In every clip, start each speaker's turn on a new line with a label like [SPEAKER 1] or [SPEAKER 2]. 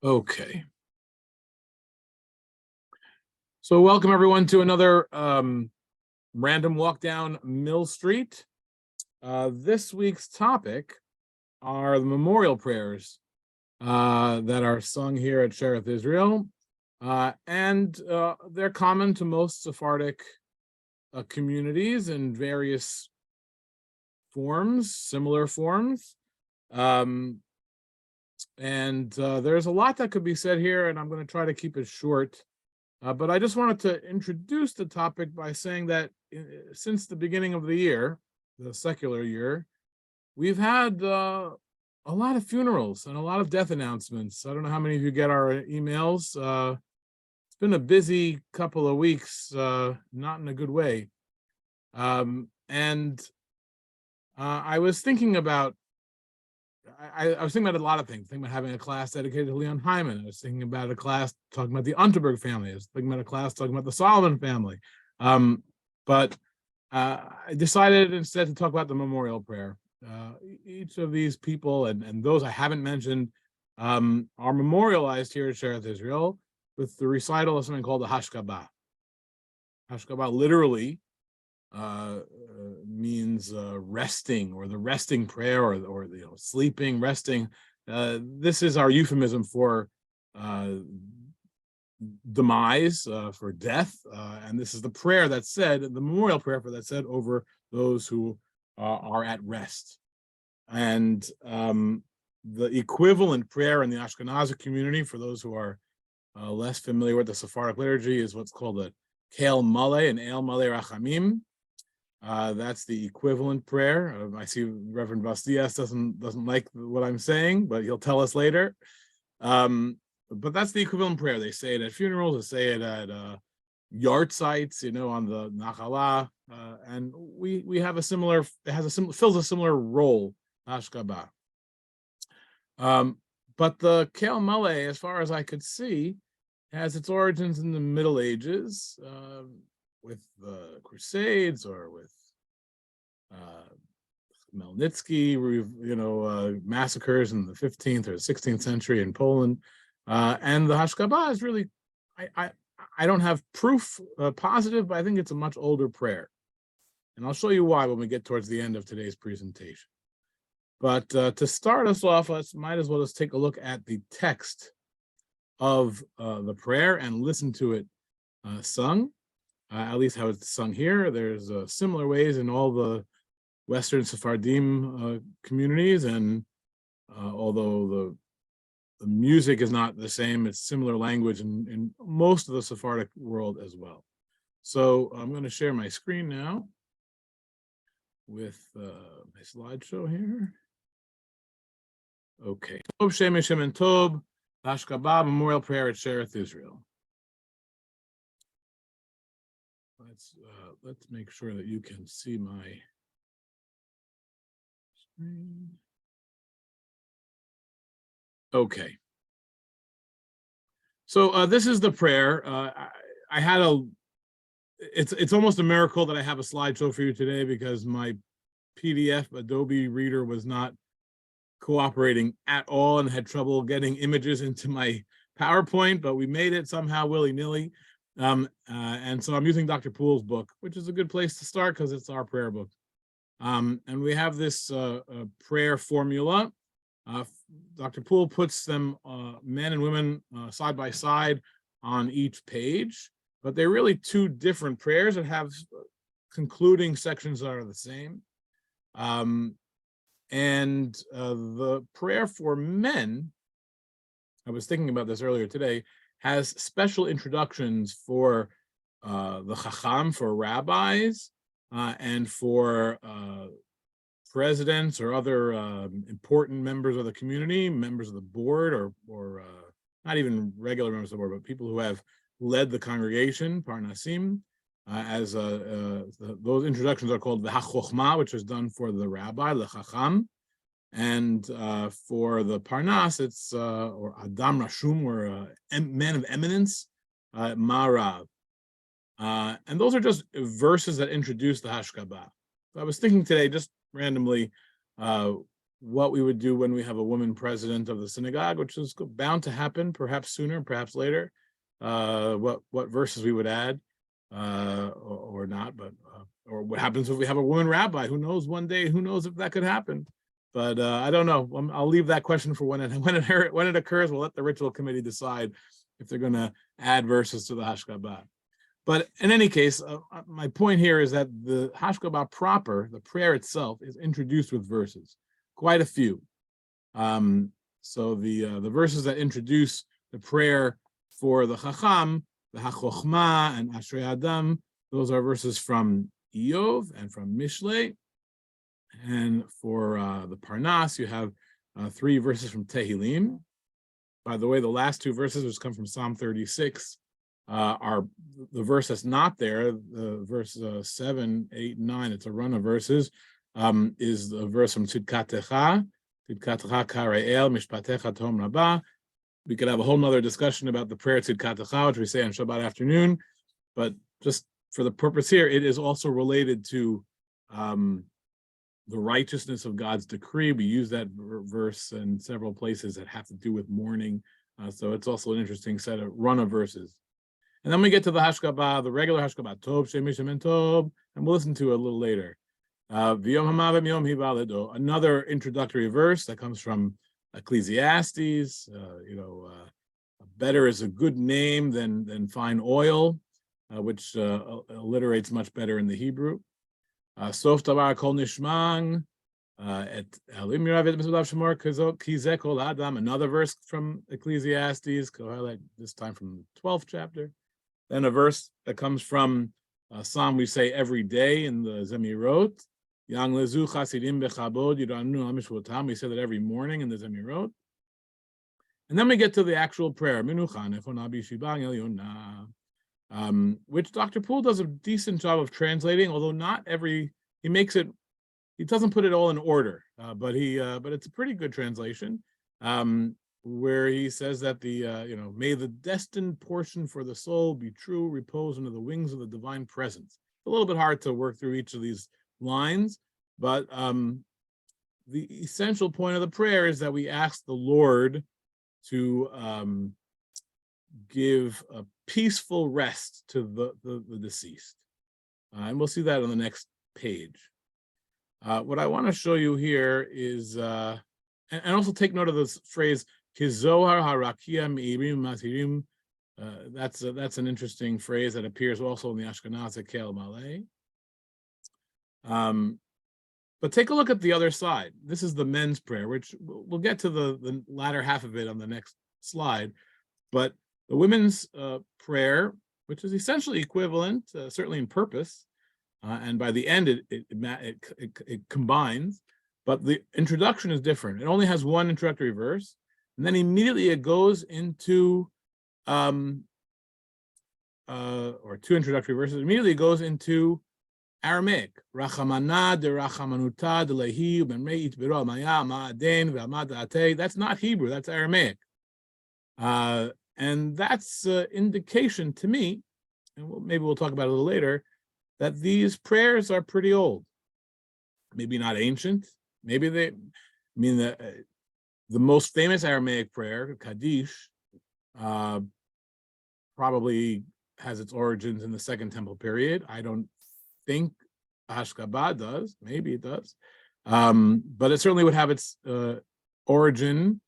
[SPEAKER 1] Okay. So welcome everyone to another random walk down Mill Street. This week's topic are the memorial prayers that are sung here at Shearith, Israel. And they're common to most Sephardic communities in various forms, similar forms. There's a lot that could be said here, and I'm going to try to keep it short. But I just wanted to introduce the topic by saying that since the beginning of the year, the secular year, we've had a lot of funerals and a lot of death announcements. I don't know how many of you get our emails. It's been a busy couple of weeks, not in a good way. I was thinking about I was thinking about a lot of things. Thinking about having a class dedicated to Leon Hyman. I was thinking about a class talking about the Unterberg family. I was thinking about a class talking about the Solomon family. But I decided instead to talk about the memorial prayer. Each of these people and those I haven't mentioned are memorialized here at Shearith, Israel with the recital of something called the Hashcabah. Hashcabah literally means resting, or the resting prayer, or sleeping, resting. This is our euphemism for demise, for death, and this is the prayer that's said, the memorial prayer for that's said over those who are at rest. And the equivalent prayer in the Ashkenazi community, for those who are less familiar with the Sephardic liturgy, is what's called a Kel Male and El Male Rachamim. That's the equivalent prayer. I see Reverend Bastias doesn't like what I'm saying, but he'll tell us later. But that's the equivalent prayer. They say it at funerals. They say it at yard sites, on the Nachalah, and we have a similar. Fills a similar role, Hashcabah. But the Kel Male, as far as I could see, has its origins in the Middle Ages. With the Crusades, or with Melnitsky, massacres in the 15th or 16th century in Poland, and the Hashcabah is really, I don't have proof positive, but I think it's a much older prayer, and I'll show you why when we get towards the end of today's presentation. But to start us off, might as well just take a look at the text of the prayer and listen to it sung. At least how it's sung here. There's similar ways in all the Western Sephardim communities, and although the music is not the same, it's similar language in most of the Sephardic world as well. So I'm going to share my screen now with my slideshow here. Okay. משman Tov, Hashcabah Memorial Prayer at Shearith, Israel. Let's make sure that you can see my screen. Okay. So this is the prayer. I had it's almost a miracle that I have a slideshow for you today, because my PDF Adobe Reader was not cooperating at all and had trouble getting images into my PowerPoint, but we made it somehow willy-nilly. And so I'm using Dr. Poole's book, which is a good place to start because it's our prayer book. And we have this prayer formula. Dr. Poole puts them, men and women, side by side on each page, but they're really two different prayers that have concluding sections that are the same. The prayer for men, I was thinking about this earlier today, has special introductions for the Chacham, for rabbis, and for presidents or other important members of the community, members of the board, or not even regular members of the board, but people who have led the congregation, Parnasim. Those introductions are called the Chochmah, which is done for the rabbi, the Chacham. And for the Parnas, it's or Adam Rashum, or man of eminence, Marav. And those are just verses that introduce the Hashcabah. So I was thinking today, just randomly, what we would do when we have a woman president of the synagogue, which is bound to happen, perhaps sooner, perhaps later. What verses we would add, or not, but or what happens if we have a woman rabbi? Who knows? One day, who knows if that could happen? But I don't know. I'll leave that question for when it occurs. We'll let the ritual committee decide if they're going to add verses to the Hashcabah. But in any case, my point here is that the Hashcabah proper, the prayer itself, is introduced with verses, quite a few. So the verses that introduce the prayer for the Chacham, the HaChochma and Ashrei Adam, those are verses from Iyov and from Mishlei. And for the Parnas, you have 3 verses from Tehillim. By the way, the last 2 verses, which come from Psalm 36, are the verse that's not there, verse 7, 8, 9. It's a run of verses. Is the verse from Tzidkatecha Kare'el Mishpatecha Tom Rabbah. We could have a whole nother discussion about the prayer Tzidkatecha, which we say on Shabbat afternoon, but just for the purpose here, it is also related to the righteousness of God's decree. We use that verse in several places that have to do with mourning. So it's also an interesting set of run of verses. And then we get to the Hashcabah, the regular Hashcabah, Tov, Shemishem Tov, and we'll listen to it a little later. Another introductory verse that comes from Ecclesiastes. Better is a good name than fine oil, which alliterates much better in the Hebrew. Sof Tabar Kol Nishman, et Elim Yiravet Mitzvah Shemor Kizeh Kol Adam. Another verse from Ecclesiastes, this time from the 12th chapter. Then a verse that comes from a psalm we say every day in the Zemirot. Yang lezu chasidim bechabod yiranu al mishvotam. We say that every morning in the Zemirot. And then we get to the actual prayer, Minucha nechona b'yishibah elyon, which Dr. Poole does a decent job of translating, although not every, he doesn't put it all in order, but it's a pretty good translation, where he says that may the destined portion for the soul be true repose under the wings of the divine presence. It's a little bit hard to work through each of these lines, but the essential point of the prayer is that we ask the Lord to give a peaceful rest to the deceased. And we'll see that on the next page. What I want to show you here is, and also take note of this phrase, Kizohar harakia me'irim matirim. That's an interesting phrase that appears also in the Ashkenazi Kel Malay. But take a look at the other side. This is the men's prayer, which we'll get to the latter half of it on the next slide. But the women's prayer, which is essentially equivalent, certainly in purpose, and by the end it combines, but the introduction is different. It only has one introductory verse, and then immediately it goes into, or 2 introductory verses. Immediately it goes into Aramaic. Rachamana de rachamanuta de lehi ubenrei itbiro maya ma'aden ve'amad ate. That's not Hebrew. That's Aramaic. And that's indication to me, and maybe we'll talk about it a little later, that these prayers are pretty old. Maybe not ancient. Maybe the most famous Aramaic prayer, Kaddish, probably has its origins in the Second Temple period. I don't think Hashcabah does. Maybe it does. But it certainly would have its origin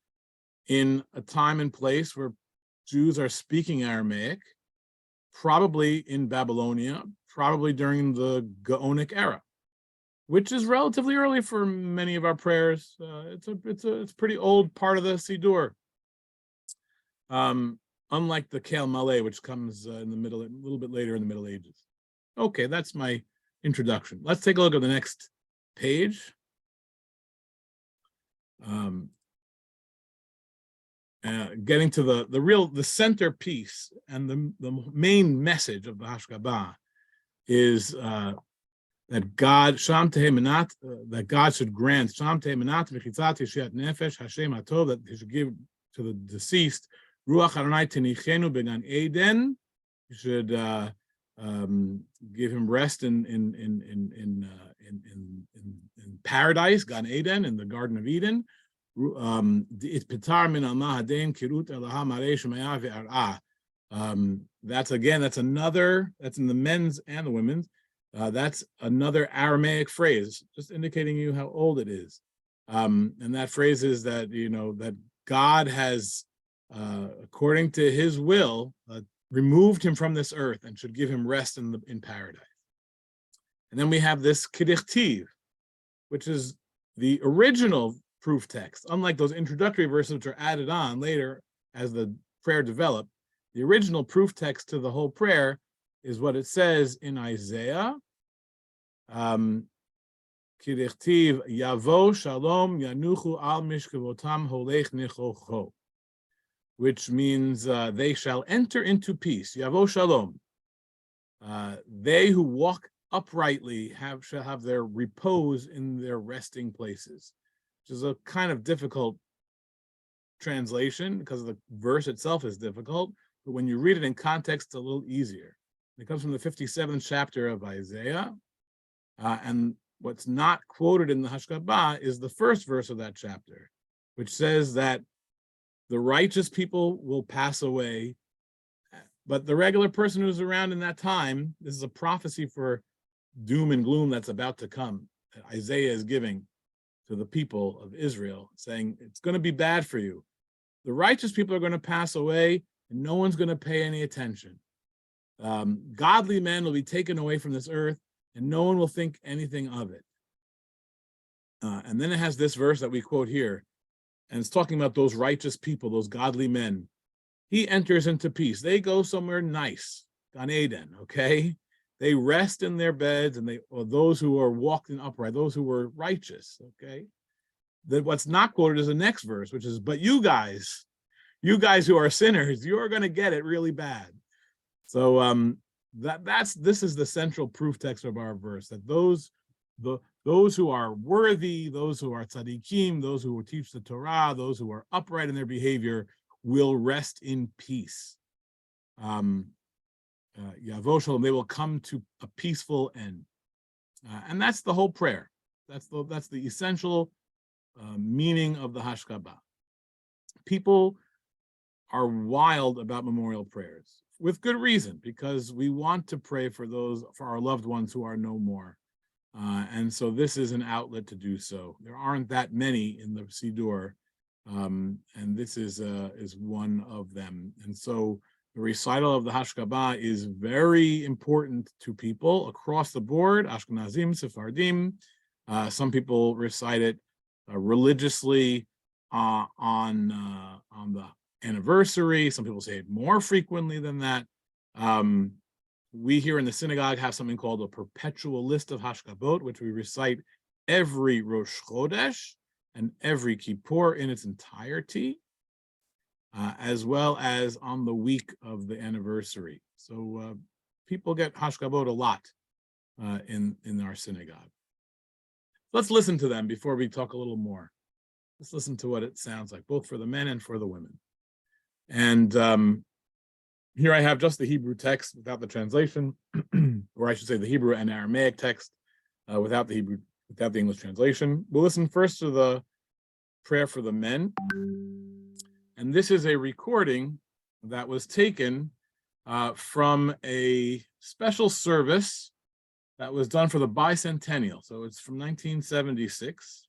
[SPEAKER 1] in a time and place where Jews are speaking Aramaic, probably in Babylonia, probably during the Gaonic era, which is relatively early for many of our prayers. It's a pretty old part of the Siddur. Unlike the Kel Malay, which comes in the middle, a little bit later in the Middle Ages. Okay, that's my introduction. Let's take a look at the next page. Getting to the centerpiece and the main message of the Hashcabah is that God that God should grant nefesh that He should give to the deceased ruach Adonai tenichenu began Eden. He should give him rest in in paradise, Gan Eden, in the Garden of Eden. That's another, that's in the men's and the women's. That's another Aramaic phrase, just indicating you how old it is. And that phrase is that, that God has, according to his will, removed him from this earth and should give him rest in paradise. And then we have this Kedichtiv, which is the original proof text. Unlike those introductory verses which are added on later as the prayer developed, the original proof text to the whole prayer is what it says in Isaiah. Kedichtiv Yavo Shalom Yanuchu Al Mishkavotam Holech Nichocho, which means they shall enter into peace. Yavo Shalom. They who walk uprightly shall have their repose in their resting places, which is a kind of difficult translation because the verse itself is difficult, but when you read it in context, it's a little easier. It comes from the 57th chapter of Isaiah, and what's not quoted in the Hashcabah is the first verse of that chapter, which says that the righteous people will pass away, but the regular person who's around in that time, this is a prophecy for doom and gloom that's about to come, that Isaiah is giving to the people of Israel, saying it's going to be bad for you. The righteous people are going to pass away, and no one's going to pay any attention. Godly men will be taken away from this earth, and no one will think anything of it. And then it has this verse that we quote here, and it's talking about those righteous people, those godly men. He enters into peace. They go somewhere nice, Gan Eden, okay? They rest in their beds, and those who are walking upright, those who were righteous, okay? That what's not quoted is the next verse, which is, but you guys who are sinners, you are going to get it really bad. So this is the central proof text of our verse, that those who are worthy, those who are tzaddikim, those who will teach the Torah, those who are upright in their behavior, will rest in peace. Yavo Shalom, they will come to a peaceful end, and that's the whole prayer. That's the essential meaning of the Hashcabah. People are wild about memorial prayers with good reason, because we want to pray for our loved ones who are no more, and so this is an outlet to do so. There aren't that many in the Siddur, and this is one of them, and so the recital of the Hashcabah is very important to people across the board, Ashkenazim, Sephardim. Some people recite it religiously on the anniversary. Some people say it more frequently than that. We here in the synagogue have something called a perpetual list of Hashkabot, which we recite every Rosh Chodesh and every Kippur in its entirety, as well as on the week of the anniversary. So people get Hashkabot a lot in our synagogue. Let's listen to them before we talk a little more. Let's listen to what it sounds like, both for the men and for the women. And here I have just the Hebrew text without the translation, or I should say the Hebrew and Aramaic text without the English translation. We'll listen first to the prayer for the men. And this is a recording that was taken from a special service that was done for the bicentennial. So it's from 1976.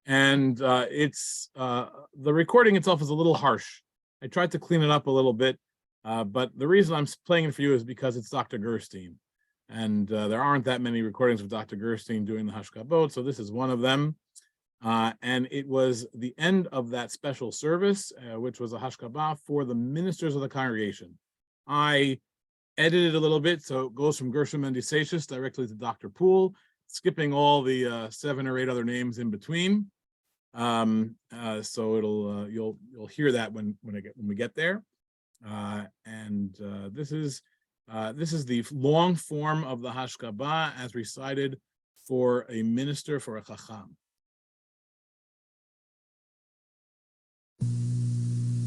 [SPEAKER 1] And the recording itself is a little harsh. I tried to clean it up a little bit, but the reason I'm playing it for you is because it's Dr. Gerstein. And there aren't that many recordings of Dr. Gerstein doing the Hashkabot, so this is one of them. And it was the end of that special service, which was a Hashkabah for the ministers of the congregation. I edited a little bit, so it goes from Gershom Mendisacius directly to Dr. Poole, skipping all the 7 or 8 other names in between. So you'll hear that when we get there. And this is the long form of the Hashkabah as recited for a minister, for a chacham.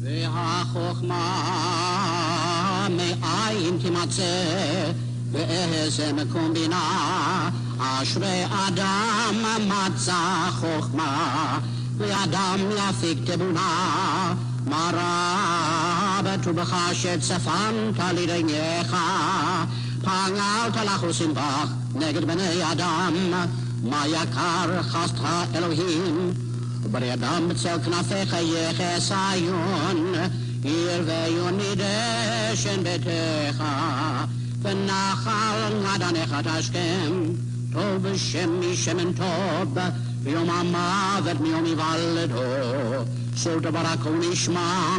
[SPEAKER 1] והחוכמה מאין תימצא
[SPEAKER 2] באיזה מקום בינה, אשרי אדם מצא חוכמה, ואדם יפיק תבונה, מה רע בטובך שצפנת לרעיך, פגעת לך ושמחך נגד בני אדם, מה יקר חסדך אלוהים, וברי אדם בצל כנפיך יחס עיון, עיר ועיוני דשן ביתך, ונחל עדניך תשכם, טוב בשם משמן טוב, ביום המוות מיום היוולדו, סור תברך ונשמע,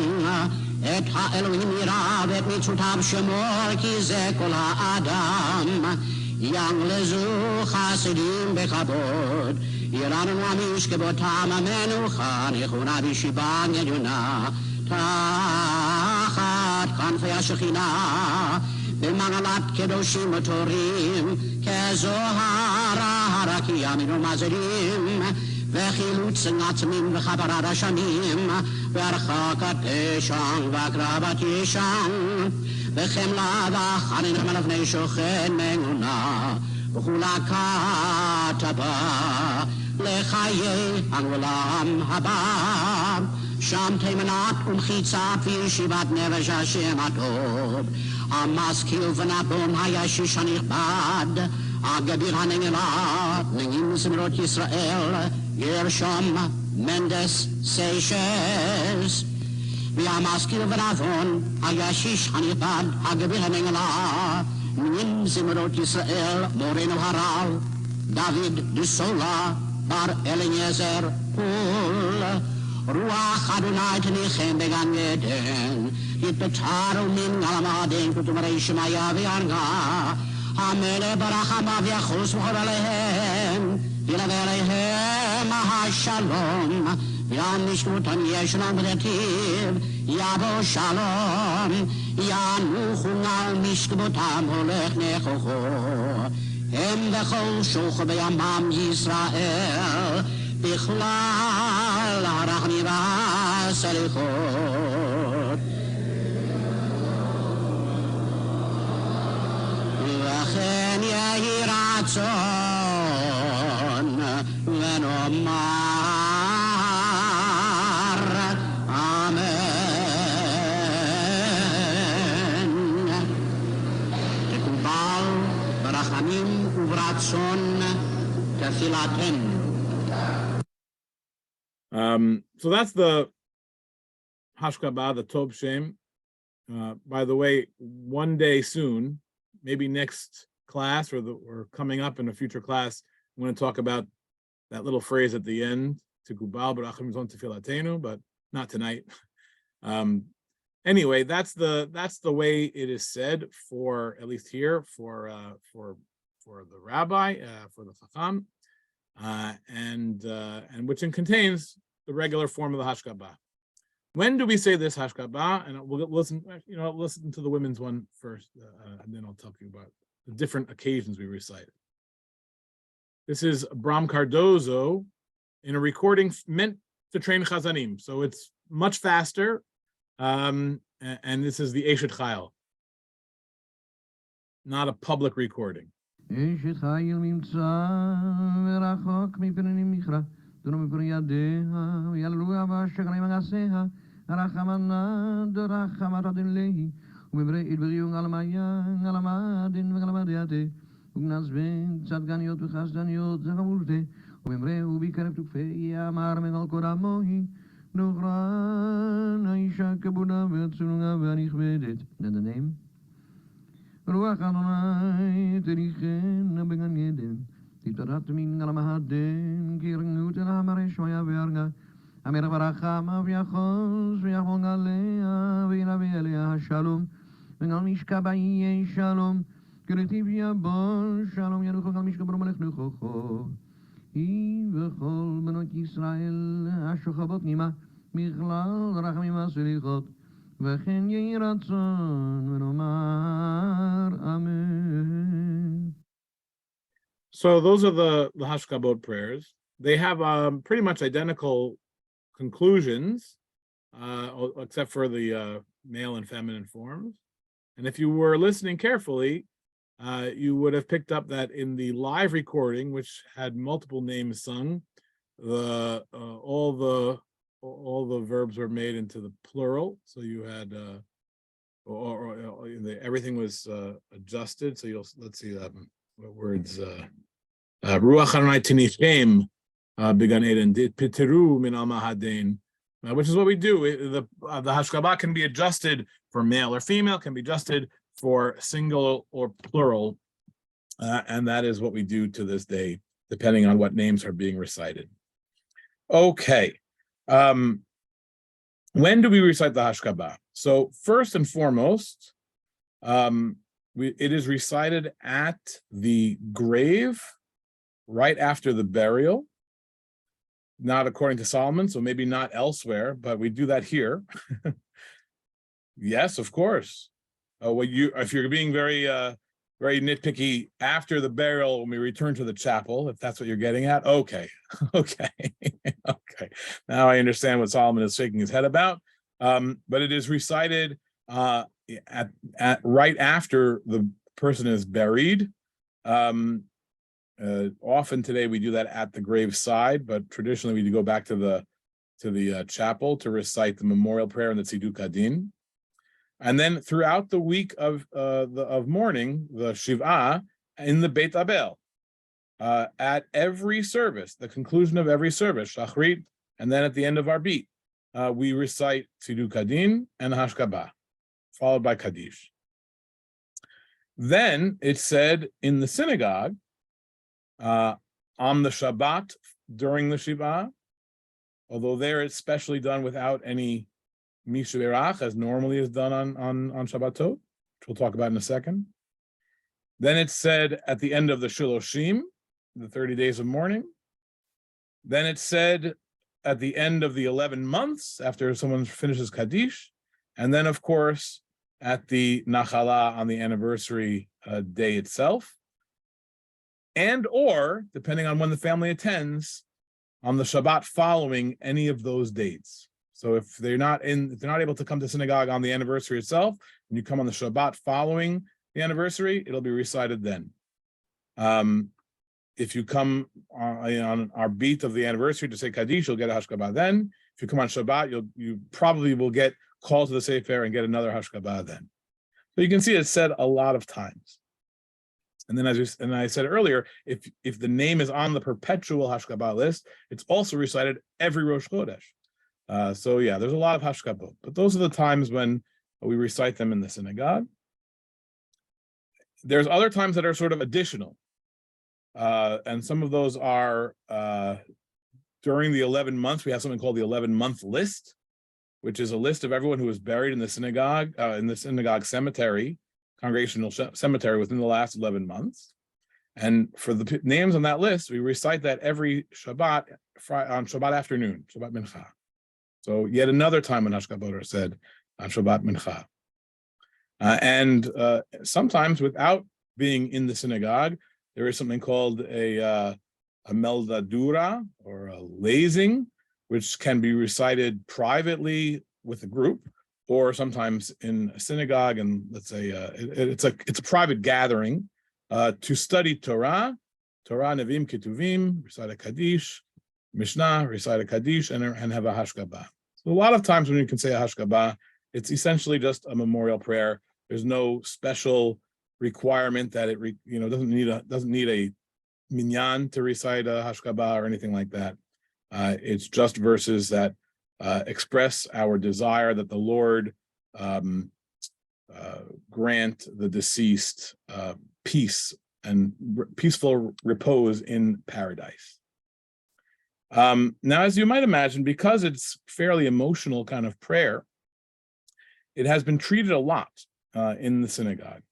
[SPEAKER 2] את האלוהים ירא ואת מצוותיו שמור, כי זה כל האדם, יגלזו חסידים בכבוד, ירננו המשכבותם המנוחה, נכונה בישיבה עליונה, תחת כנפי השכינה, במעלת קדושים וטהורים, כזוהר הרקיע מרומזרים, וחילוץ עצמים וכפרת רשמים, והרחקת פשע והקרבת ישע, וחמלה וחנן לפני שוכן מאמונה, וכולה כתבה לחיי העולם הבא, שם תימנת ומחיצת וישיבת נפש השם הטוב, המשכיל ונבון הישיש הנכבד, הגביר הנגלה, נגים זמירות ישראל, ירשום מנדס סיישס, והמשכיל ונבון הישיש הנכבד, הגביר הנגלה, נגים זמירות ישראל, מורנו הרב, דוד דסולה, בר אליעזר פול, רוח אדוני תניחם בגן עדן, יתפטרו מן גלמדן כתומרי שמיה וירגע, המלך ברחמיו יחוס בכל עליהם, ילווה עליהם השלום, וימשכותם יש שלום בנתיב, יבוא שלום, ינוחו על משכבותם הולך נכוחו, הם בכל שוך בימם ישראל, בכלל הרחמים והסליחות. וכן יהי רצון ונאמר אמן. תקובל ברחמים וברצון תפילתנו.
[SPEAKER 1] So that's the Hashcabah, the Tov Shem. By the way, one day soon, maybe next class or coming up in a future class, I'm going to talk about that little phrase at the end, Tikubal Barachim Zon Tefilatenu, but not tonight. Anyway, that's the way it is said for, at least here, for the rabbi, for the Chacham, and which contains the regular form of the Hashcabah. When do we say this Hashcabah? And we'll listen to the women's one first, and then I'll talk to you about the different occasions we recite it. This is Bram Cardozo in a recording meant to train Chazanim, so it's much faster. And this is the Eshet Chayil, not a public recording.
[SPEAKER 3] Eshet Chayil mimtza verachok mipnei michra, duno mipnei yadeha, v'yalluha v'ashekhanim agaseha, arachamana d'rachamat adin lehi, u'mimrei idberiung alamaya, alamadin v'alamadiyate, u'gnazven tzadganiyot v'chasdaniyot zachamurte, u'mimrei u'bikaref tukfei amar men al koramohi, Nogran Aisha Kabuna Vetsunga Vanich and the name Ruach Adonai Terichen Nabegan Yeden Titaramin Galamahaden Kirangut and Amareshwaya Verga Amira Barachama Viachos Viachongalea Vinavelia Shalom Hashcabah Shalom Kretivia Bon Shalom Yanuchal Mishkabromach Nucho וכל בנות ישראל השוכבות נימה מכלל רחמים הסליחות וכן יהי רצון ונאמר אמן.
[SPEAKER 1] So those are the Hashcabah prayers. They have pretty much identical conclusions, except for the male and feminine forms. And if you were listening carefully, you would have picked up that in the live recording, which had multiple names sung, all the verbs were made into the plural. So you had everything was adjusted. So let's see what words. Ruach Adonai tinichem began Eden piteru min al mahadein, which is what we do. The Hashcabah can be adjusted for male or female, can be adjusted for single or plural, and that is what we do to this day, depending on what names are being recited. Okay, when do we recite the Hashcabah? So first and foremost, it is recited at the grave right after the burial, not according to Solomon, so maybe not elsewhere, but we do that here. Yes, of course. If you're being very nitpicky, after the burial, when we return to the chapel, if that's what you're getting at, okay, okay, okay. Now I understand what Solomon is shaking his head about. But it is recited at right after the person is buried. Often today we do that at the graveside, but traditionally we go back to the chapel to recite the memorial prayer and the Tziduk Hadin. And then throughout the week of mourning, the Shiv'ah in the Beit Abel, at every service, the conclusion of every service, Shachrit, and then at the end of our beat, we recite Tziduk Hadin and Hashcabah, followed by Kaddish. Then it's said in the synagogue, on the Shabbat during the Shiv'ah, although there it's specially done without any Mishu Erach, as normally is done on Shabbatot, which we'll talk about in a second. Then it's said at the end of the Shiloshim, the 30 days of mourning. Then it's said at the end of the 11 months, after someone finishes Kaddish. And then, of course, at the Nachala on the anniversary day itself. And or, depending on when the family attends, on the Shabbat following any of those dates. So if they're not able to come to synagogue on the anniversary itself, and you come on the Shabbat following the anniversary, it'll be recited then. If you come on our beat of the anniversary to say Kaddish, you'll get a Hashcabah then. If you come on Shabbat, you probably will get called to the Sefer and get another Hashcabah then. So you can see it's said a lot of times. And then, as I said earlier, if the name is on the perpetual Hashcabah list, it's also recited every Rosh Chodesh. So yeah, there's a lot of Hashcabah, but those are the times when we recite them in the synagogue. There's other times that are sort of additional, and some of those are during the 11 months. We have something called the 11-month list, which is a list of everyone who was buried in the synagogue cemetery, congregational cemetery within the last 11 months. And for the names on that list, we recite that every Shabbat, on Shabbat afternoon, Shabbat Mincha. So yet another time when Hashcabah are said on Shabbat Mincha. And sometimes without being in the synagogue, there is something called a meldadura, or a lazing, which can be recited privately with a group, or sometimes in a synagogue, and let's say it's a private gathering to study Torah, Nevim, Ketuvim, recite a Kaddish, Mishnah, recite a Kaddish, and have a Hashcabah. So a lot of times when you can say a Hashcabah, it's essentially just a memorial prayer. There's no special requirement that it doesn't need a minyan to recite a Hashcabah or anything like that. It's just verses that express our desire that the Lord grant the deceased peace and peaceful repose in paradise. Now, as you might imagine, because it's fairly emotional kind of prayer, it has been treated a lot in the synagogue,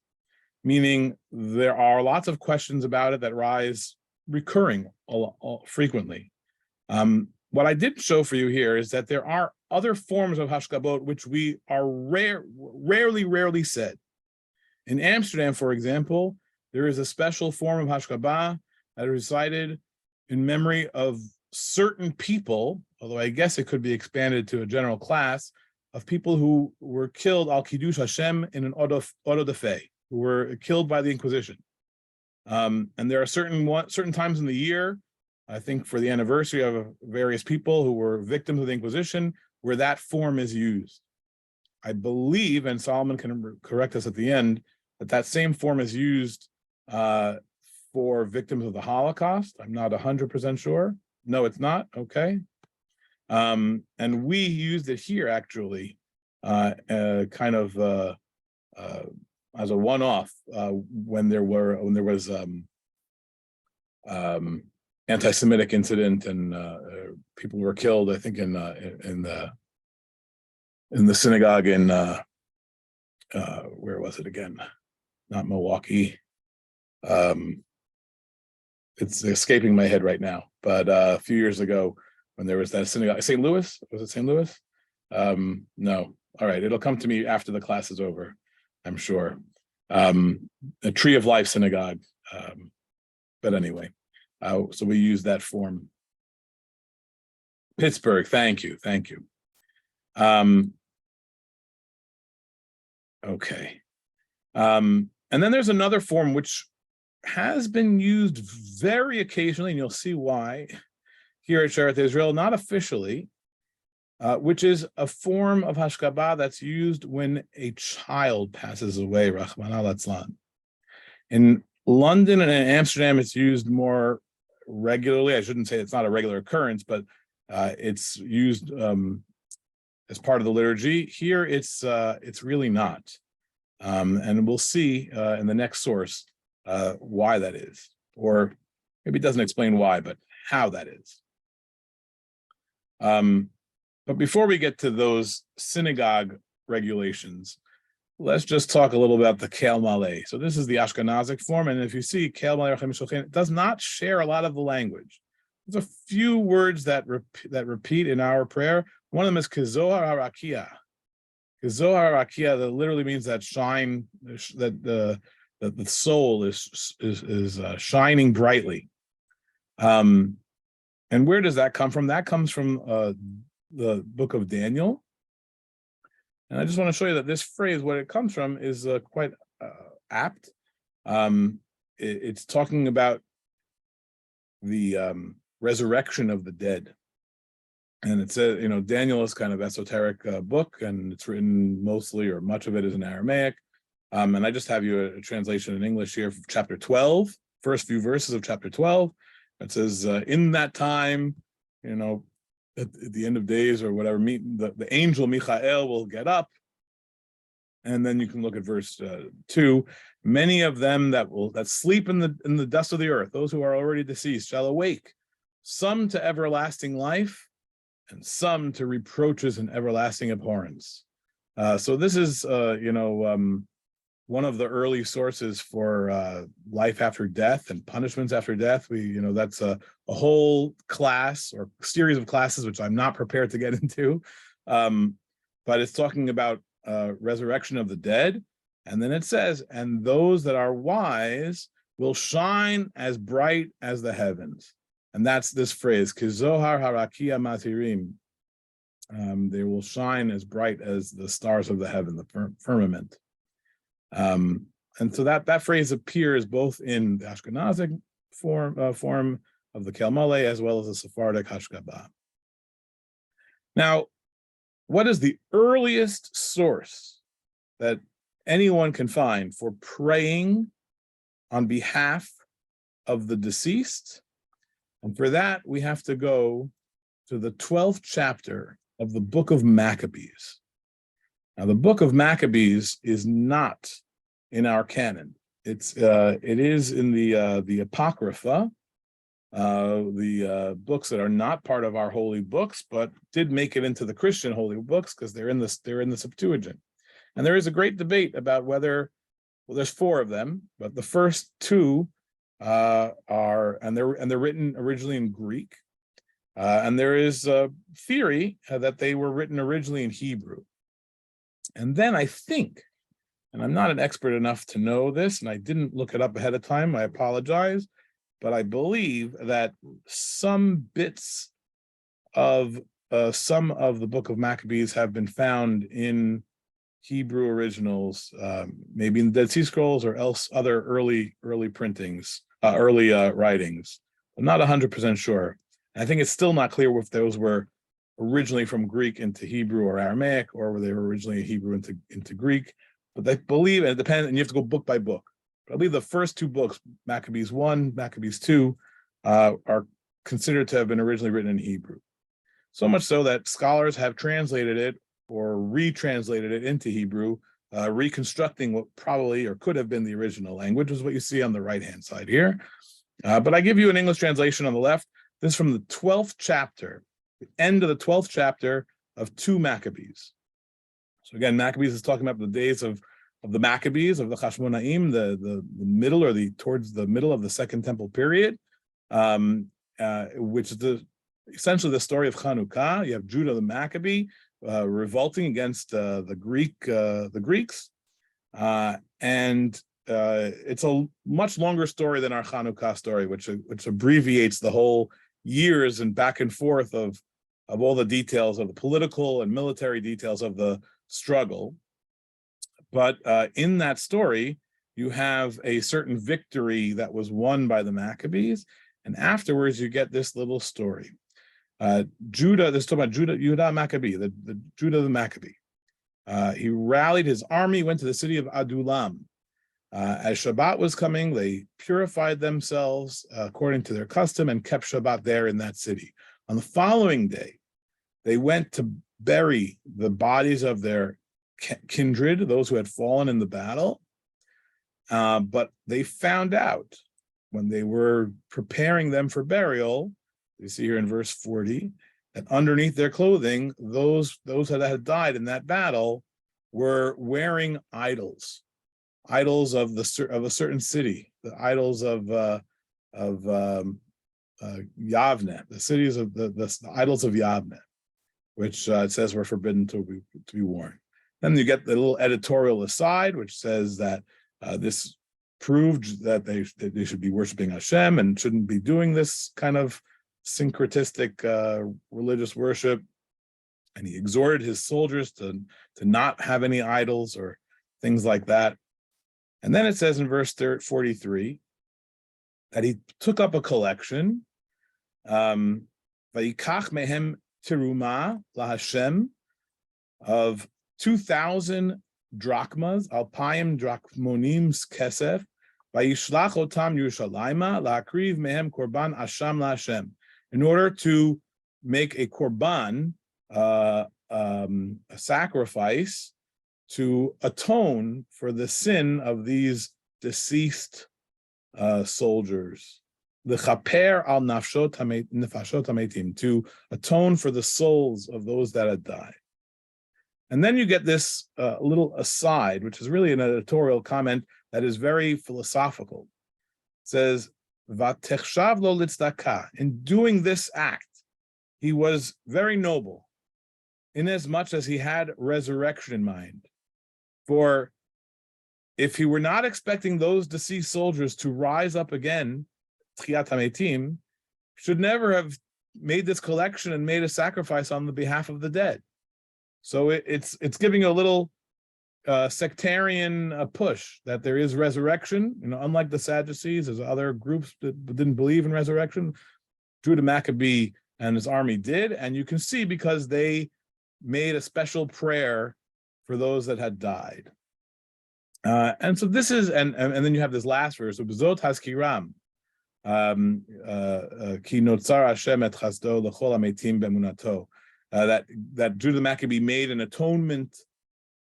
[SPEAKER 1] meaning there are lots of questions about it that rise recurring frequently. What I didn't show for you here is that there are other forms of Hashcabot which we are rarely said. In Amsterdam, for example, there is a special form of Hashcabah that is recited in memory of certain people, although I guess it could be expanded to a general class, of people who were killed al Kiddush Hashem in an Odo de Fe, who were killed by the Inquisition. And there are certain times in the year, I think for the anniversary of various people who were victims of the Inquisition, where that form is used. I believe, and Solomon can correct us at the end, that same form is used for victims of the Holocaust. I'm not 100% sure. No, it's not. Okay. And we used it here actually, kind of as a one-off when there was anti-Semitic incident and people were killed. I think in the synagogue in where was it again? Not Milwaukee. It's escaping my head right now. But a few years ago, when there was that synagogue, St. Louis, was it St. Louis? No. All right, it'll come to me after the class is over, I'm sure. A Tree of Life synagogue. But anyway, so we use that form. Pittsburgh, thank you. Okay. And then there's another form which has been used very occasionally, and you'll see why here at Shearith Israel, not officially, which is a form of Hashcabah that's used when a child passes away, Rahman al-Atzlan. In London and in Amsterdam, it's used more regularly. I shouldn't say it's not a regular occurrence, but it's used as part of the liturgy. Here, it's really not. And we'll see in the next source why that is, or maybe it doesn't explain why, but how that is. But before we get to those synagogue regulations, let's just talk a little about the Kel Maleh. So this is the Ashkenazic form, and if you see Kel Maleh it does not share a lot of the language. There's a few words that repeat in our prayer. One of them is Kizohar Harakia. Kizohar Harakia, that literally means that shine, that the soul is shining brightly. And where does that come from? That comes from the book of Daniel. And I just want to show you that this phrase, what it comes from, is quite apt. It's talking about the resurrection of the dead. And it says, Daniel is kind of esoteric book, and it's written mostly, or much of it is in Aramaic. And I just have you a translation in English here from chapter 12, first few verses of chapter 12. It says, in that time, at the end of days or whatever, the angel Michael will get up. And then you can look at verse 2. Many of them that sleep in the dust of the earth, those who are already deceased, shall awake, some to everlasting life, and some to reproaches and everlasting abhorrence. So this is, one of the early sources for life after death and punishments after death. That's a whole class or series of classes, which I'm not prepared to get into. But it's talking about resurrection of the dead. And then it says, and those that are wise will shine as bright as the heavens. And that's this phrase, Kizohar Harakia Matirim. They will shine as bright as the stars of the heaven, the firmament. And so that phrase appears both in the Ashkenazic form of the Kel Maleh as well as the Sephardic Hashcabah. Now, what is the earliest source that anyone can find for praying on behalf of the deceased? And for that, we have to go to the 12th chapter of the book of Maccabees. Now, the book of Maccabees is not in our canon. It is in the Apocrypha, the books that are not part of our holy books, but did make it into the Christian holy books because they're in the Septuagint. And there is a great debate about whether, there's 4 of them, but the first 2 are they're written originally in Greek, and there is a theory that they were written originally in Hebrew. And then I think, and I'm not an expert enough to know this, and I didn't look it up ahead of time, I apologize, but I believe that some bits of some of the book of Maccabees have been found in Hebrew originals, maybe in the Dead Sea Scrolls or else other early printings, early writings. I'm not 100% sure. And I think it's still not clear if those were originally from Greek into Hebrew or Aramaic, or were they originally Hebrew into Greek. But they believe, and it depends, and you have to go book by book. But I believe the first two books, Maccabees 1, Maccabees 2, are considered to have been originally written in Hebrew. So much so that scholars have translated it or retranslated it into Hebrew, reconstructing what probably or could have been the original language, is what you see on the right-hand side here. But I give you an English translation on the left. This is from the 12th chapter, the end of the 12th chapter of 2 Maccabees. So again, Maccabees is talking about the days of the Maccabees, of the Hashmonaim, the middle or towards the middle of the Second Temple period, which is essentially the story of Chanukah. You have Judah the Maccabee revolting against the Greeks, and it's a much longer story than our Chanukah story, which abbreviates the whole years and back and forth of all the details of the political and military details of the struggle. But in that story, you have a certain victory that was won by the Maccabees, and afterwards you get this little story. Judah, this is talking about Judah Maccabee, the Judah the Maccabee. He rallied his army, went to the city of Adullam. As Shabbat was coming, they purified themselves according to their custom and kept Shabbat there in that city. On the following day, they went to bury the bodies of their kindred, those who had fallen in the battle. But they found out when they were preparing them for burial, you see here in verse 40, that underneath their clothing, those that had died in that battle were wearing idols of a certain city, the idols of Yavne, the cities of the idols of Yavne, which it says were forbidden to be worn. Then you get the little editorial aside, which says that this proved that they should be worshiping Hashem and shouldn't be doing this kind of syncretistic religious worship. And he exhorted his soldiers to not have any idols or things like that. And then it says in verse 43 that he took up a collection, Vayikach mehem teruma laHashem, of 2,000 drachmas, alpayim drachmonims kesef, vayishlach otam Yerushalayma laakriv mehem korban asham laHashem, in order to make a korban, a sacrifice, to atone for the sin of these deceased soldiers. L'chaper al nafashot hametim, to atone for the souls of those that had died. And then you get this little aside, which is really an editorial comment that is very philosophical. It says, "Vatechshav lo litzdaka." In doing this act, he was very noble, inasmuch as he had resurrection in mind. For if he were not expecting those deceased soldiers to rise up again, Tchiyat HaMetim, should never have made this collection and made a sacrifice on the behalf of the dead. So it's giving a little sectarian push that there is resurrection. Unlike the Sadducees, there's other groups that didn't believe in resurrection. Judah Maccabee and his army did, and you can see because they made a special prayer for those that had died. And so this is, and then you have this last verse, B'zot Haskiram, Ki notzar Hashem et chasdo l'chol hametim be'emunato, that Judah Maccabee made an atonement,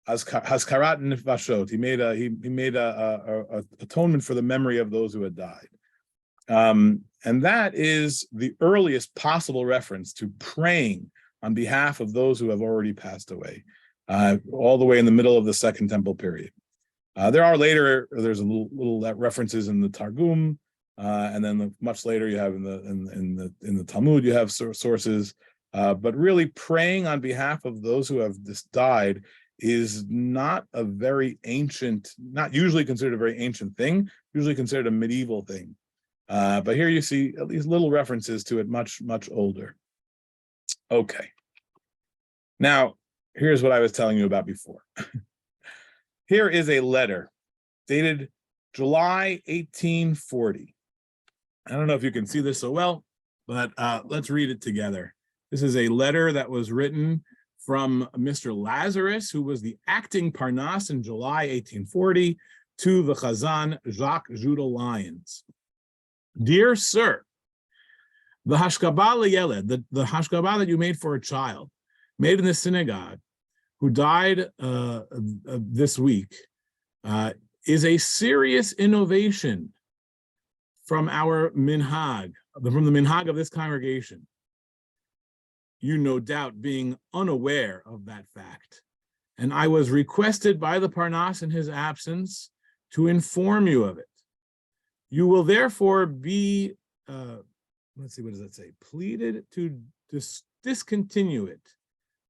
[SPEAKER 1] Haskarat nefashot. He made a atonement for the memory of those who had died. And that is the earliest possible reference to praying on behalf of those who have already passed away, all the way in the middle of the Second Temple period. There's a little references in the Targum, and then much later you have in the Talmud you have sources. But really, praying on behalf of those who have died is not usually considered a very ancient thing. Usually considered a medieval thing. But here you see at least little references to it, much older. Okay. Now, here's what I was telling you about before. Here is a letter dated July 1840. I don't know if you can see this so well, but let's read it together. This is a letter that was written from Mr. Lazarus, who was the acting Parnas in July 1840, to the Chazan Jacques Judah Lyons. Dear sir, the Hashcabah Leyeled, the Hashcabah that you made for a child, made in the synagogue, who died this week, is a serious innovation from our minhag, from the minhag of this congregation. You no doubt being unaware of that fact. And I was requested by the Parnas in his absence to inform you of it. You will therefore be, let's see, what does that say? Pleaded to discontinue it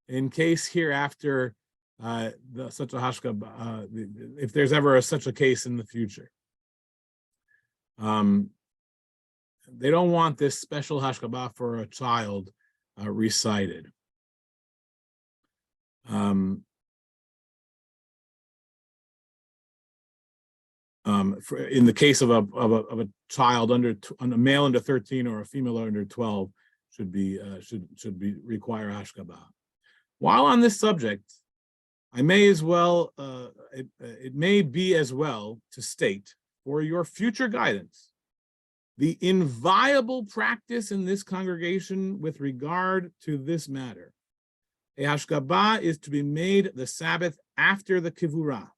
[SPEAKER 1] in case hereafter such a hashkabah, if there's ever such a case in the future. They don't want this special hashkabah for a child recited. In the case of a child a male under 13 or a female under 12 should require hashkabah. While on this subject, I may as well it may be as well to state for your future guidance the inviolable practice in this congregation with regard to this matter. A hashkabah is to be made the Sabbath after the kivurah.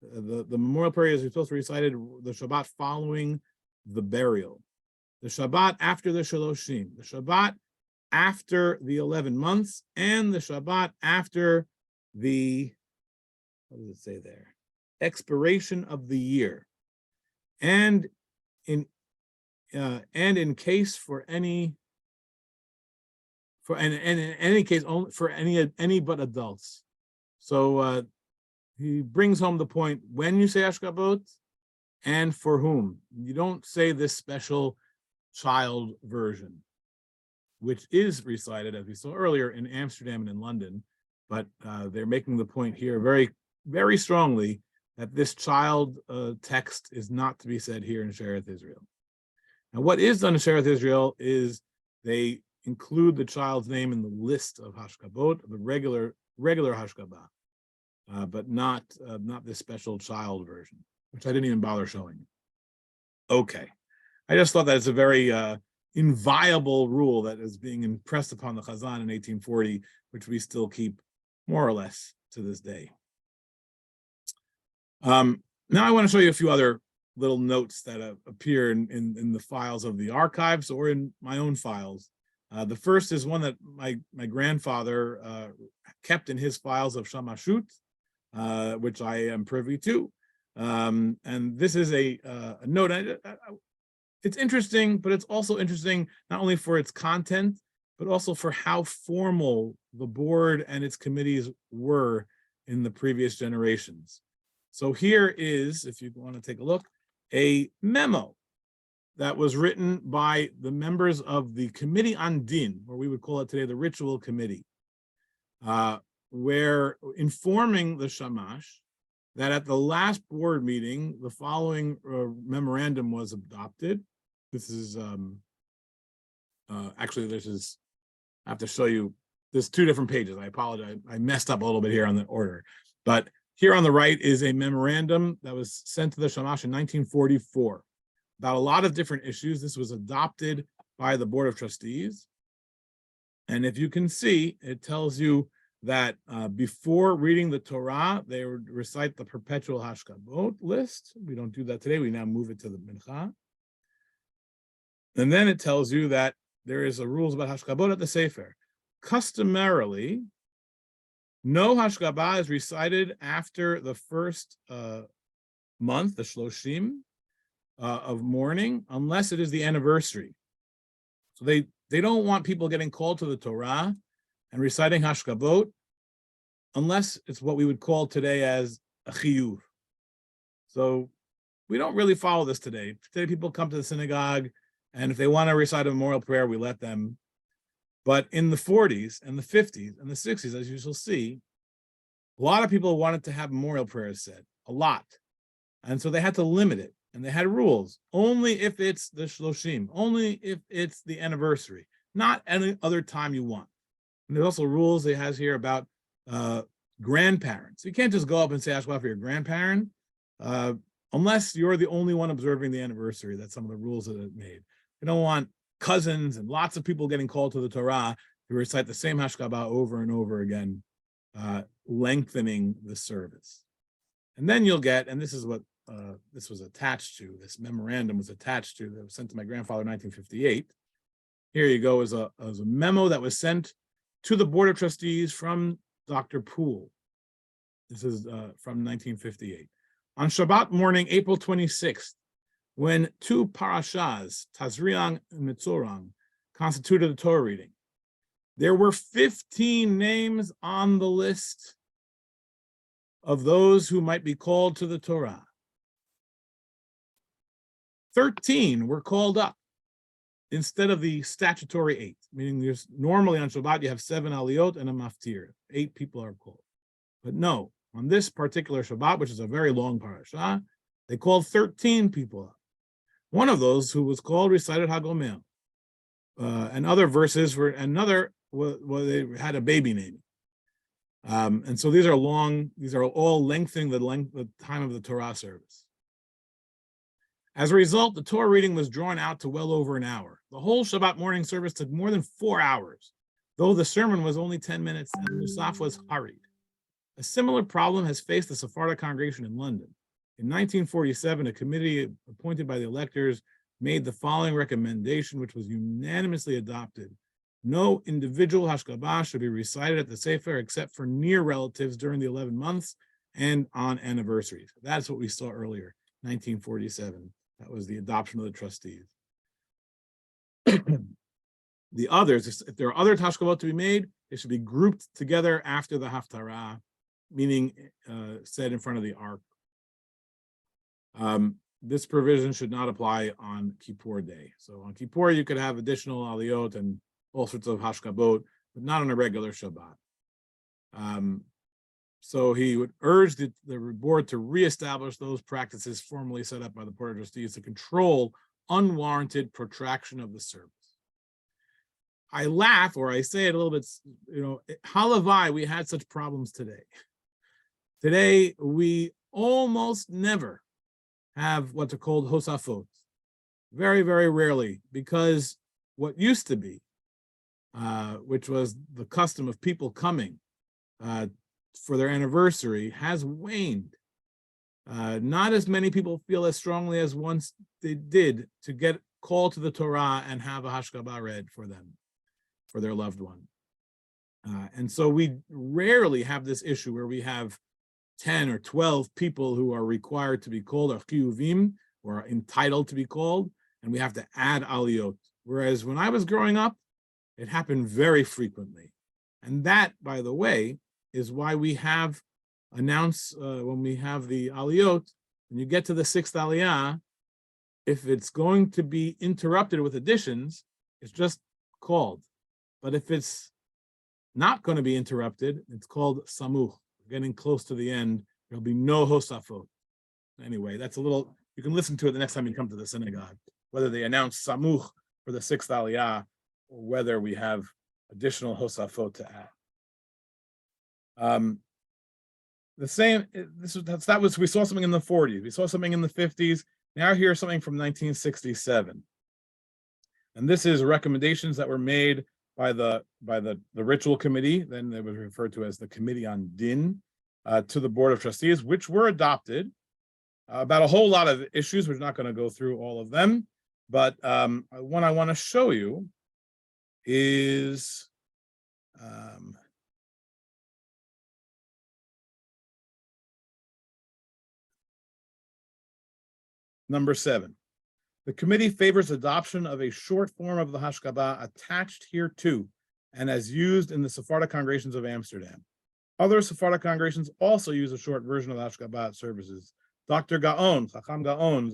[SPEAKER 1] The memorial prayer is supposed to be recited the Shabbat following the burial, the Shabbat after the Shaloshim, the Shabbat after the 11 months, and the Shabbat after the, what does it say there? Expiration of the year. And in case for any, and in any case only for any but adults. So he brings home the point when you say Hashkabot and for whom. You don't say this special child version, which is recited, as we saw earlier, in Amsterdam and in London, but they're making the point here very, very strongly that this child text is not to be said here in Shearith Israel. Now, what is done in Shearith Israel is they include the child's name in the list of Hashkabot, the regular Hashkabah, but not this special child version, which I didn't even bother showing you. Okay, I just thought that it's a very inviolable rule that is being impressed upon the Chazan in 1840, which we still keep more or less to this day. Now I want to show you a few other little notes that appear in the files of the archives or in my own files. The first is one that my grandfather kept in his files of Shamashut, which I am privy to. And this is a note. It's interesting, but it's also interesting not only for its content, but also for how formal the board and its committees were in the previous generations. So here is, if you want to take a look, a memo that was written by the members of the Committee on Din, or we would call it today the Ritual Committee, where informing the Shamash that at the last board meeting, the following memorandum was adopted. This is, actually, I have to show you, there's two different pages. I apologize. I messed up a little bit here on the order. But here on the right is a memorandum that was sent to the Shamash in 1944 about a lot of different issues. This was adopted by the Board of Trustees. And if you can see, it tells you that before reading the Torah, they would recite the perpetual Hashkabot list. We don't do that today. We now move it to the Mincha. And then it tells you that there is a rules about Hashkabot at the Sefer. Customarily, no Hashcabah is recited after the first month, the Shloshim, of mourning, unless it is the anniversary. So they don't want people getting called to the Torah and reciting Hashkabot unless it's what we would call today as a chiyuv. So we don't really follow this today. Today people come to the synagogue, and if they want to recite a memorial prayer, we let them. But in the 40s and the 50s and the 60s, as you shall see, A lot of people wanted to have memorial prayers said, a lot. And so they had to limit it. And they had rules. Only if it's the Shloshim, only if it's the anniversary, not any other time you want. And there's also rules it has here about grandparents. You can't just go up and say Hashcabah for your grandparent, unless you're the only one observing the anniversary. That's some of the rules that it made. You don't want cousins and lots of people getting called to the Torah to recite the same Hashcabah over and over again, lengthening the service. And then you'll get, and this is what this was attached to, this memorandum was attached to, that was sent to my grandfather in 1958. Here you go, as a memo that was sent to the Board of Trustees from Dr. Poole. This is from 1958. On Shabbat morning, April 26th, when two parashas, Tazriang and Mitzorang, constituted a Torah reading, there were 15 names on the list of those who might be called to the Torah. 13 were called up instead of the statutory 8, meaning there's normally on Shabbat you have 7 aliyot and a maftir. 8 people are called. But no, on this particular Shabbat, which is a very long parasha, they called 13 people up. One of those who was called recited Hagomel. And other verses were another, well, they had a baby name. And so these are all lengthening the time of the Torah service. As a result, the Torah reading was drawn out to well over an hour. The whole Shabbat morning service took more than 4 hours, though the sermon was only 10 minutes and the Musaf was hurried. A similar problem has faced the Sephardic congregation in London. In 1947, a committee appointed by the electors made the following recommendation, which was unanimously adopted. No individual Hashcabah should be recited at the Sefer except for near relatives during the 11 months and on anniversaries. That's what we saw earlier, 1947. That was the adoption of the trustees. The others, if there are other Hashcabahot to be made, they should be grouped together after the Haftarah, meaning said in front of the ark. This provision should not apply on Kippur Day. So on Kippur, you could have additional aliyot and all sorts of Hashcabot, but not on a regular Shabbat. So he would urge the board to reestablish those practices formerly set up by the Board of Trustees to control unwarranted protraction of the service. I laugh, or I say it a little bit, halavai, we had such problems today. Today, we almost never have what's called hosafot. Very, very rarely, because what used to be, which was the custom of people coming for their anniversary, has waned. Not as many people feel as strongly as once they did to get called to the Torah and have a Hashcabah read for them, for their loved one. And so we rarely have this issue where we have 10 or 12 people who are required to be called, or chiyuvim, or are entitled to be called, and we have to add aliyot. Whereas when I was growing up, it happened very frequently. And that, by the way, is why we have announced when we have the aliyot, when you get to the 6th aliyah, if it's going to be interrupted with additions, it's just called. But if it's not going to be interrupted, it's called samuch. Getting close to the end, there'll be no hosafot. Anyway, that's a little, you can listen to it the next time you come to the synagogue, whether they announce samuch for the 6th aliyah, or whether we have additional hosafot to add. The same, that was, we saw something in the 40s, we saw something in the 50s, now here's something from 1967. And this is recommendations that were made by the ritual committee, then it was referred to as the Committee on Din, to the Board of Trustees, which were adopted about a whole lot of issues. We're not going to go through all of them, but one I want to show you is number 7. The committee favors adoption of a short form of the Hashcabah attached hereto and as used in the Sephardic congregations of Amsterdam. Other Sephardic congregations also use a short version of the Hashcabah services. Dr. Gaon, Chacham Gaon,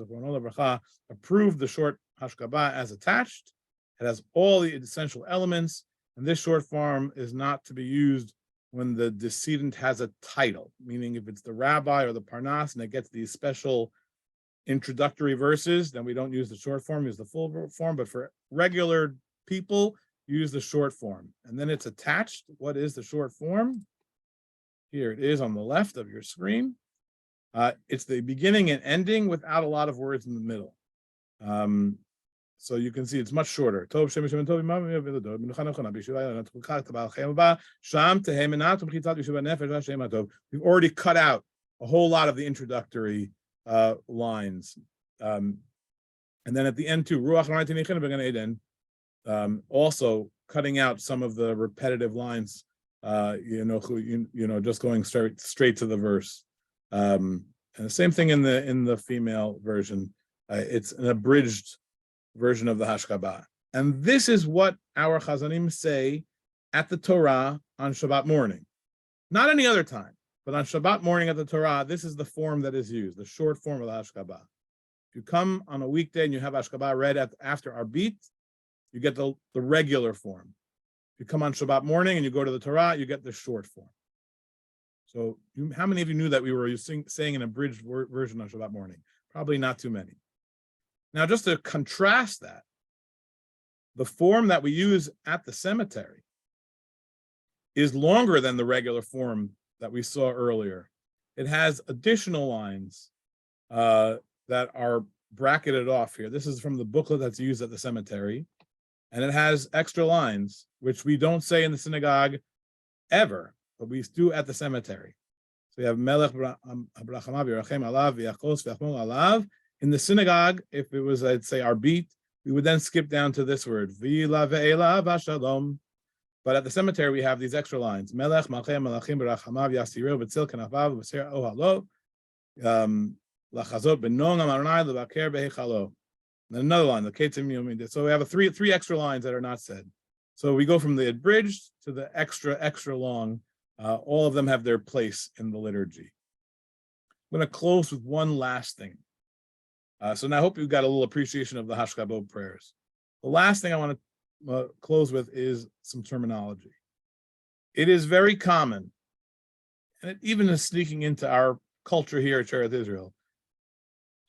[SPEAKER 1] approved the short Hashcabah as attached. It has all the essential elements, and this short form is not to be used when the decedent has a title, meaning if it's the rabbi or the parnas and it gets these special introductory verses, then we don't use the short form, use the full form. But for regular people, use the short form. And then it's attached. What is the short form? Here it is on the left of your screen. It's the beginning and ending without a lot of words in the middle. So you can see it's much shorter. We've already cut out a whole lot of the introductory lines. And then at the end too, also cutting out some of the repetitive lines, just going straight to the verse. And the same thing in the female version. It's an abridged version of the Hashcabah. And this is what our Chazanim say at the Torah on Shabbat morning. Not any other time, but on Shabbat morning at the Torah, this is the form that is used, the short form of the Hashcabah. If you come on a weekday and you have Hashcabah read after Arbit, you get the regular form. If you come on Shabbat morning and you go to the Torah, you get the short form. So how many of you knew that we were saying an abridged version on Shabbat morning? Probably not too many. Now, just to contrast that, the form that we use at the cemetery is longer than the regular form that we saw earlier. It has additional lines that are bracketed off here. This is from the booklet that's used at the cemetery, and it has extra lines, which we don't say in the synagogue ever, but we do at the cemetery. So we have Melech Brachamav Yerachem Alav V'Yachos V'Yachmol Alav. In the synagogue, if it was, I'd say, Arbit, we would then skip down to this word, V'Ila Ve'ela V'Shalom. But at the cemetery, we have these extra lines. Melech Malchem Malachim B'Rachamav Yasireu B'Tzil Kenafav B'Ser Ohalo Lachazot B'Non Amarnai L'Baker B'Hechalo. And another line, the Ketzim Yomid. So we have three extra lines that are not said. So we go from the abridged to the extra long. All of them have their place in the liturgy. I'm going to close with one last thing. So now I hope you got a little appreciation of the Hashcabah prayers. The last thing I want to close with is some terminology. It is very common, and it even is sneaking into our culture here at Shearith Israel,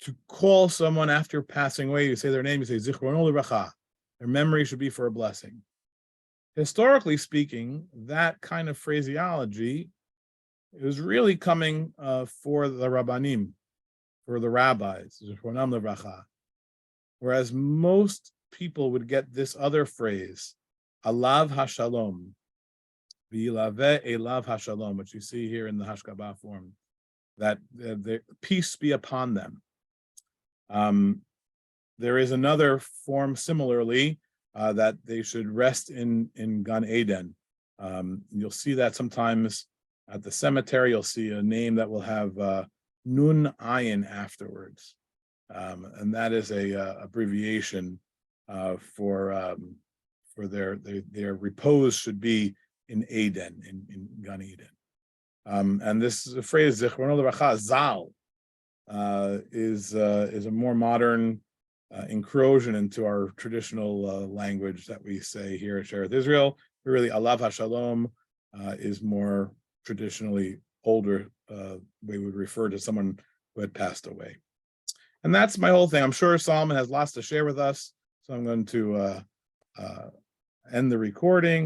[SPEAKER 1] to call someone after passing away, you say their name, you say Zichrono Livracha. Their memory should be for a blessing. Historically speaking, that kind of phraseology is really coming for the Rabbanim, for the rabbis, whereas most people would get this other phrase, Alav Hashalom, V'Yilaveh Elav Hashalom, which you see here in the Hashcabah form, that peace be upon them. There is another form similarly, that they should rest in Gan Eden. You'll see that sometimes at the cemetery. You'll see a name that will have Nun Ayin afterwards, and that is a abbreviation for their repose should be in Eden, in Gan Eden. And this is a phrase Zichrono Livracha Zal is a more modern incursion into our traditional language that we say here at Shearith Israel. Really, Alav Hashalom is more traditionally older. We would refer to someone who had passed away. And that's my whole thing. I'm sure Solomon has lots to share with us, so I'm going to end the recording.